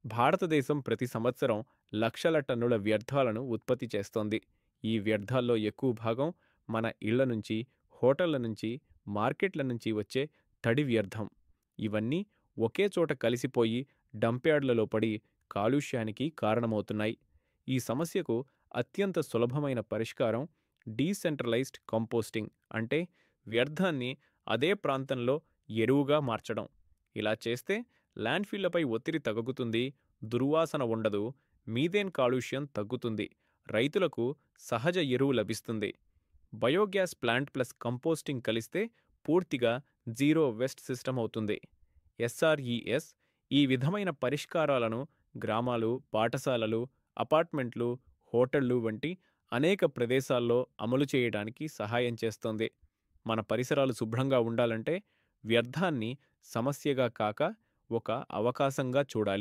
భారతదేశం ప్రతి సంవత్సరం లక్షల టన్నుల వ్యర్థాలను ఉత్పత్తి చేస్తోంది. ఈ వ్యర్థాల్లో ఎక్కువ భాగం మన ఇళ్ల నుంచి, హోటళ్ల నుంచి, మార్కెట్ల నుంచి వచ్చే తడి వ్యర్థం. ఇవన్నీ ఒకే చోట కలిసిపోయి డంప్యార్డ్లలో పడి కాలుష్యానికి కారణమవుతున్నాయి. ఈ సమస్యకు అత్యంత సులభమైన పరిష్కారం డీసెంట్రలైజ్డ్ కంపోస్టింగ్, అంటే వ్యర్థాన్ని అదే ప్రాంతంలో ఎరువుగా మార్చడం. ఇలా చేస్తే ల్యాండ్‌ఫిల్లపై ఒత్తిడి తగ్గుతుంది, దుర్వాసన ఉండదు, మీథేన్ కాలుష్యం తగ్గుతుంది, రైతులకు సహజ ఎరువు లభిస్తుంది. బయోగ్యాస్ ప్లాంట్ ప్లస్ కంపోస్టింగ్ కలిస్తే పూర్తిగా జీరో వేస్ట్ సిస్టమ్ అవుతుంది. ఎస్ఆర్ఈఎస్ ఈ విధమైన పరిష్కారాలను గ్రామాలు, పాఠశాలలు, అపార్ట్మెంట్లు, హోటళ్లు వంటి అనేక ప్రదేశాల్లో అమలు చేయడానికి సహాయం చేస్తోంది. మన పరిసరాలు శుభ్రంగా ఉండాలంటే వ్యర్థాన్ని సమస్యగా కాక ఒక అవకాశంగా చూడాలి.